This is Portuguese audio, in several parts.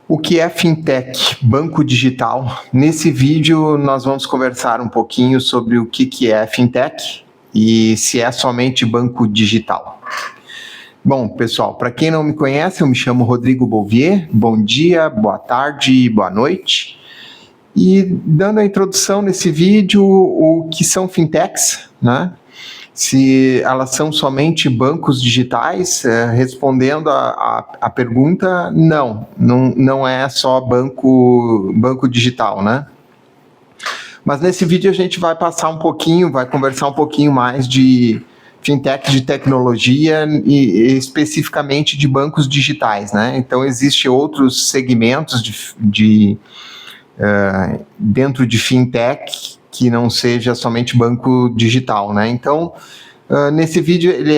O que é fintech, banco digital? Nesse vídeo nós vamos conversar um pouquinho sobre o que é fintech e se é somente banco digital. Bom, pessoal, para quem não me conhece, eu me chamo Rodrigo Bouvier. Bom dia, boa tarde e boa noite. E dando a introdução nesse vídeo, o que são fintechs, né? Se elas são somente bancos digitais, respondendo a pergunta, não é só banco digital, né? Mas nesse vídeo a gente vai vai conversar um pouquinho mais de fintech de tecnologia e especificamente de bancos digitais, né? Então, existem outros segmentos dentro de fintech que não seja somente banco digital, né? Então, nesse vídeo, ele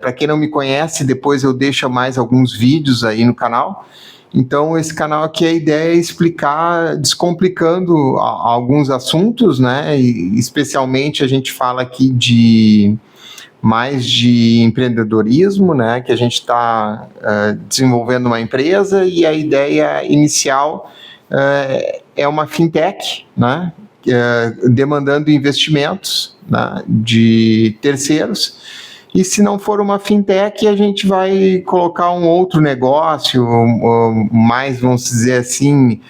para quem não me conhece, depois eu deixo mais alguns vídeos aí no canal. Então, esse canal aqui, a ideia é explicar, descomplicando alguns assuntos, né? E, especialmente, a gente fala aqui mais de empreendedorismo, né? Que a gente está desenvolvendo uma empresa e a ideia inicial é uma fintech, né? Demandando investimentos, né, de terceiros. E se não for uma fintech, a gente vai colocar um outro negócio, mais, vamos dizer assim,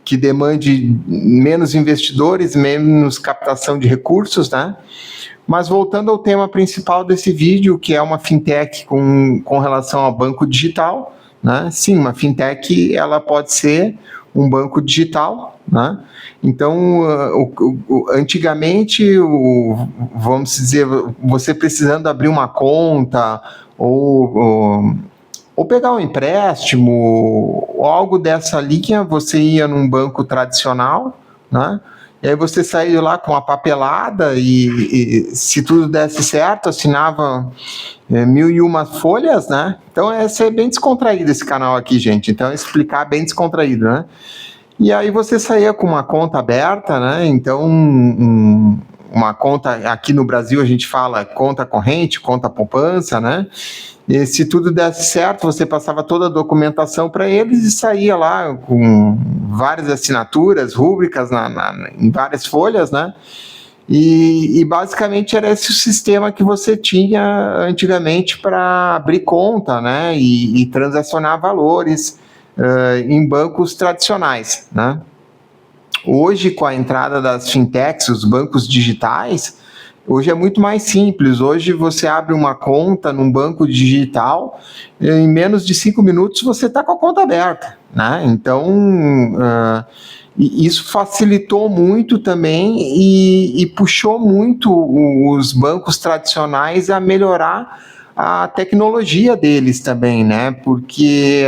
que demande menos investidores, menos captação de recursos, né? Mas voltando ao tema principal desse vídeo, que é uma fintech com relação ao banco digital, né? Sim, uma fintech ela pode ser um banco digital, né? Então, antigamente, vamos dizer, você precisando abrir uma conta ou pegar um empréstimo ou algo dessa linha, você ia num banco tradicional, né? E aí você saía lá com a papelada e se tudo desse certo, assinava 1001 folhas, né? Então, é bem descontraído esse canal aqui, gente. Então, explicar bem descontraído, né? E aí você saía com uma conta aberta, né? Então, uma conta, aqui no Brasil a gente fala conta corrente, conta poupança, né? E se tudo desse certo, você passava toda a documentação para eles e saía lá com várias assinaturas, rúbricas em várias folhas, né? E basicamente era esse o sistema que você tinha antigamente para abrir conta, né? E transacionar valores em bancos tradicionais, né? Hoje, com a entrada das fintechs, os bancos digitais, hoje é muito mais simples. Hoje você abre uma conta num banco digital, em menos de 5 minutos você está com a conta aberta, né? Então, isso facilitou muito também e puxou muito os bancos tradicionais a melhorar a tecnologia deles também, né? Porque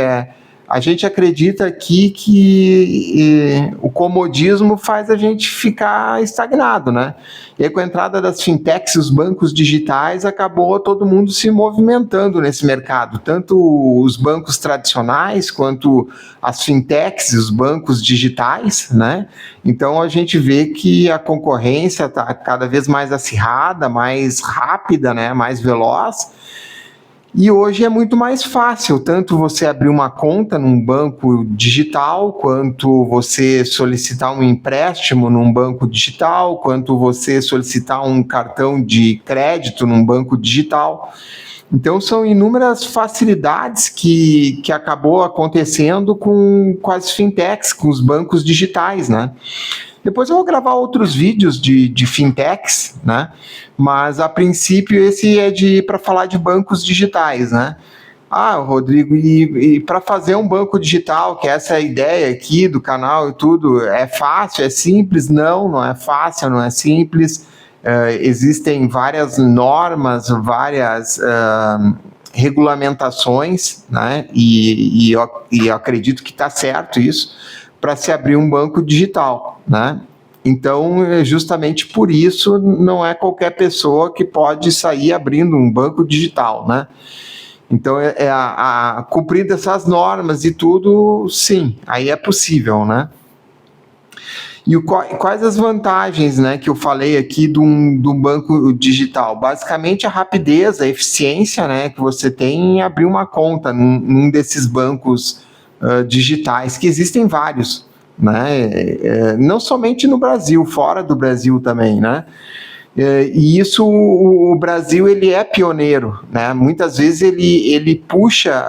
a gente acredita aqui que o comodismo faz a gente ficar estagnado, né? E aí, com a entrada das fintechs, os bancos digitais, acabou todo mundo se movimentando nesse mercado, tanto os bancos tradicionais quanto as fintechs, os bancos digitais, né? Então, a gente vê que a concorrência está cada vez mais acirrada, mais rápida, né? Mais veloz. E hoje é muito mais fácil, tanto você abrir uma conta num banco digital, quanto você solicitar um empréstimo num banco digital, quanto você solicitar um cartão de crédito num banco digital. Então, são inúmeras facilidades que acabou acontecendo com as fintechs, com os bancos digitais, né? Depois eu vou gravar outros vídeos de fintechs, né? Mas, a princípio, esse é para falar de bancos digitais, né? Ah, Rodrigo, e para fazer um banco digital, que essa é a ideia aqui do canal e tudo, é fácil, é simples? Não é fácil, não é simples. Existem várias normas, várias regulamentações, né? E eu acredito que está certo isso, para se abrir um banco digital, né? Então, justamente por isso, não é qualquer pessoa que pode sair abrindo um banco digital, né? Então, cumprindo essas normas e tudo, sim, aí é possível, né? E quais as vantagens, né, que eu falei aqui do banco digital? Basicamente a rapidez, a eficiência, né, que você tem em abrir uma conta num desses bancos digitais, que existem vários, né, não somente no Brasil, fora do Brasil também, né. E isso, o Brasil, ele é pioneiro, né? Muitas vezes ele puxa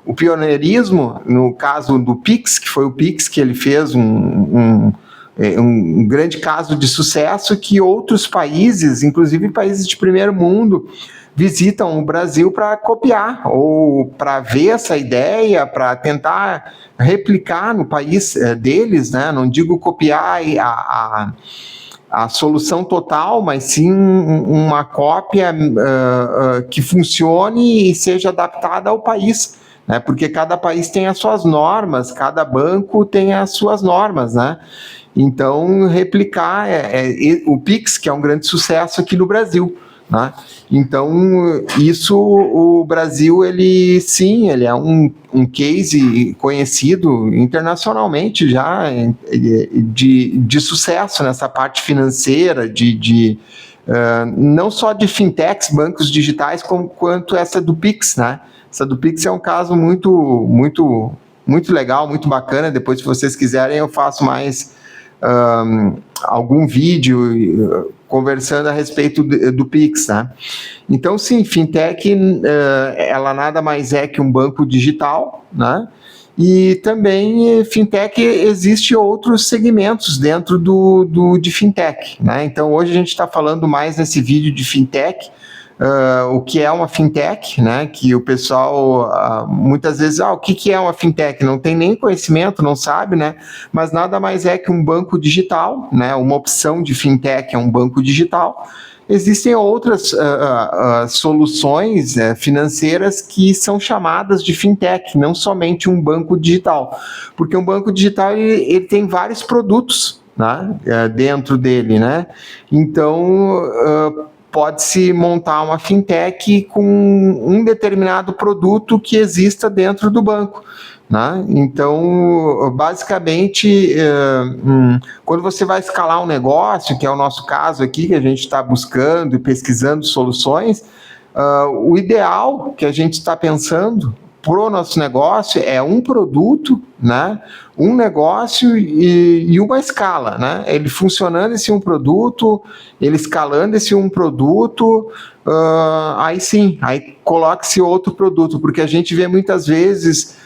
o pioneirismo, no caso do Pix, que foi o Pix que ele fez um grande caso de sucesso, que outros países, inclusive países de primeiro mundo, visitam o Brasil para copiar, ou para ver essa ideia, para tentar replicar no país deles, né? Não digo copiar a solução total, mas sim uma cópia que funcione e seja adaptada ao país, né? Porque cada país tem as suas normas, cada banco tem as suas normas, né? Então, replicar o Pix, que é um grande sucesso aqui no Brasil, né? Então, isso, o Brasil, ele é um case conhecido internacionalmente já de sucesso nessa parte financeira, não só de fintechs, bancos digitais, quanto essa do Pix, né? Essa do Pix é um caso muito legal, muito bacana. Depois, se vocês quiserem, eu faço mais algum vídeo conversando a respeito do Pix, né? Então, sim, fintech, ela nada mais é que um banco digital, né? E também, fintech, existe outros segmentos dentro de fintech, né? Então, hoje a gente está falando mais nesse vídeo de fintech, o que é uma fintech, né? Que o pessoal muitas vezes, o que é uma fintech? Não tem nem conhecimento, não sabe, né? Mas nada mais é que um banco digital, né? Uma opção de fintech é um banco digital. Existem outras soluções financeiras que são chamadas de fintech, não somente um banco digital, porque um banco digital ele tem vários produtos, né? Dentro dele, né? Então, pode-se montar uma fintech com um determinado produto que exista dentro do banco, né? Então, basicamente, quando você vai escalar um negócio, que é o nosso caso aqui, que a gente está buscando e pesquisando soluções, o ideal que a gente está pensando para o nosso negócio é um produto, né? Um negócio e uma escala, né? Ele funcionando esse um produto, ele escalando esse um produto, aí sim, aí coloca-se outro produto, porque a gente vê muitas vezes,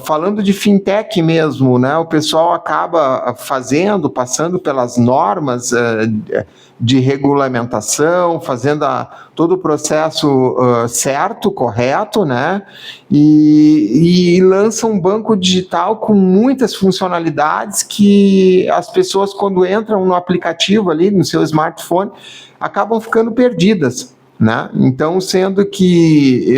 falando de fintech mesmo, né? O pessoal acaba passando pelas normas de regulamentação, fazendo todo o processo certo, correto, né? E lança um banco digital com muitas funcionalidades que as pessoas, quando entram no aplicativo ali, no seu smartphone, acabam ficando perdidas, né? Então, sendo que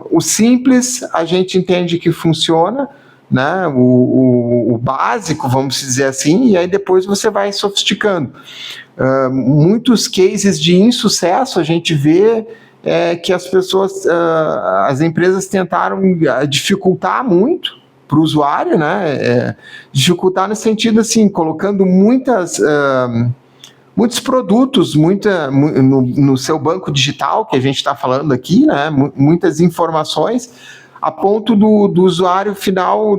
o simples a gente entende que funciona, né? O básico, vamos dizer assim, e aí depois você vai sofisticando. Muitos cases de insucesso a gente vê que as pessoas, as empresas tentaram dificultar muito para o usuário, né? Dificultar no sentido assim, colocando muitos produtos no seu banco digital, que a gente está falando aqui, né? Muitas informações, a ponto do usuário final,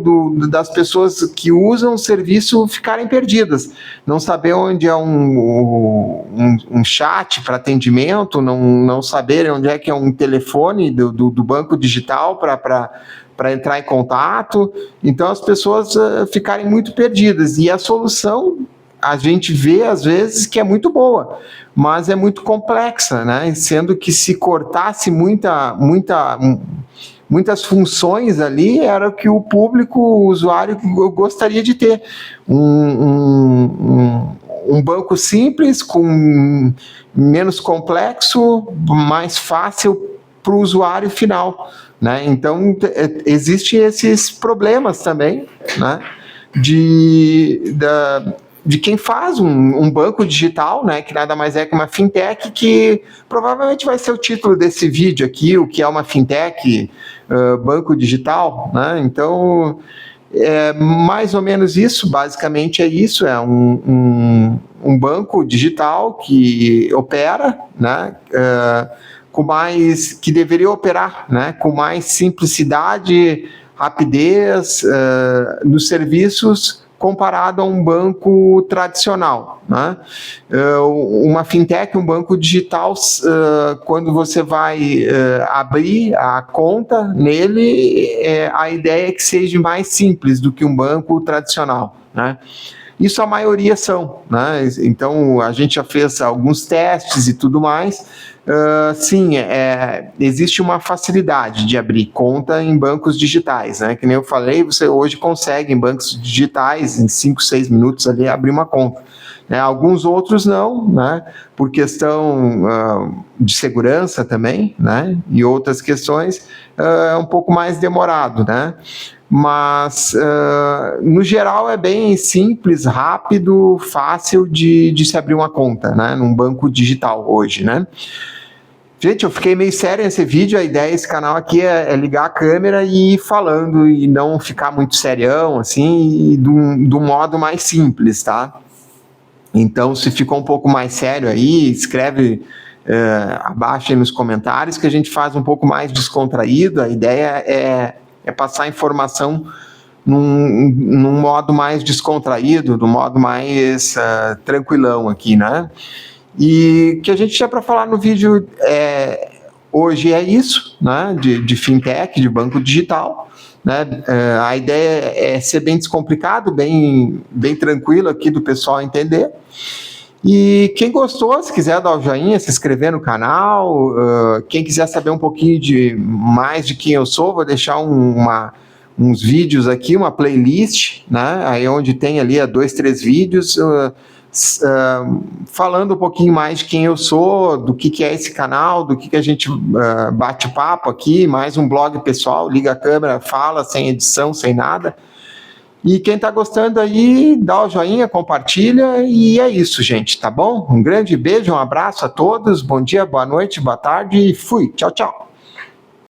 das pessoas que usam o serviço ficarem perdidas, não saber onde é um chat para atendimento, não saberem onde é que é um telefone do banco digital para entrar em contato. Então as pessoas ficarem muito perdidas, e a solução a gente vê às vezes que é muito boa, mas é muito complexa, né? Sendo que se cortasse muitas funções ali, era o que o público, o usuário, gostaria de ter. Um banco simples, com menos complexo, mais fácil para o usuário final, né? Então, existem esses problemas também, né? De quem faz um banco digital, né, que nada mais é que uma fintech, que provavelmente vai ser o título desse vídeo aqui, o que é uma fintech, banco digital, né? Então, É mais ou menos isso, basicamente é isso, é um banco digital que opera, né, que deveria operar, né, com mais simplicidade, rapidez nos serviços comparado a um banco tradicional, né? Uma fintech, um banco digital, quando você vai abrir a conta nele, a ideia é que seja mais simples do que um banco tradicional, né? Isso a maioria são, né? Então a gente já fez alguns testes e tudo mais. Sim, existe uma facilidade de abrir conta em bancos digitais, né? Que nem eu falei, você hoje consegue em bancos digitais, em 5, 6 minutos ali, abrir uma conta. Né? Alguns outros não, né? Por questão de segurança também, né? E outras questões, é um pouco mais demorado, né? Mas, no geral, é bem simples, rápido, fácil de se abrir uma conta, né? Num banco digital hoje, né? Gente, eu fiquei meio sério nesse vídeo, a ideia desse canal aqui é ligar a câmera e ir falando e não ficar muito serião, assim, e do modo mais simples, tá? Então, se ficou um pouco mais sério aí, escreve abaixo aí nos comentários que a gente faz um pouco mais descontraído, a ideia é passar informação num modo mais descontraído, num modo mais tranquilão aqui, né? E o que a gente tinha para falar no vídeo hoje é isso, né? De fintech, de banco digital, né? A ideia é ser bem descomplicado, bem tranquilo aqui do pessoal entender. E quem gostou, se quiser dar o joinha, se inscrever no canal, quem quiser saber um pouquinho mais de quem eu sou, vou deixar uns vídeos aqui, uma playlist, né? Aí onde tem ali 2, 3 vídeos falando um pouquinho mais de quem eu sou, do que é esse canal, do que a gente bate papo aqui, mais um blog pessoal, liga a câmera, fala, sem edição, sem nada. E quem tá gostando aí, dá o joinha, compartilha, e é isso, gente, tá bom? Um grande beijo, um abraço a todos, bom dia, boa noite, boa tarde, e fui, tchau, tchau.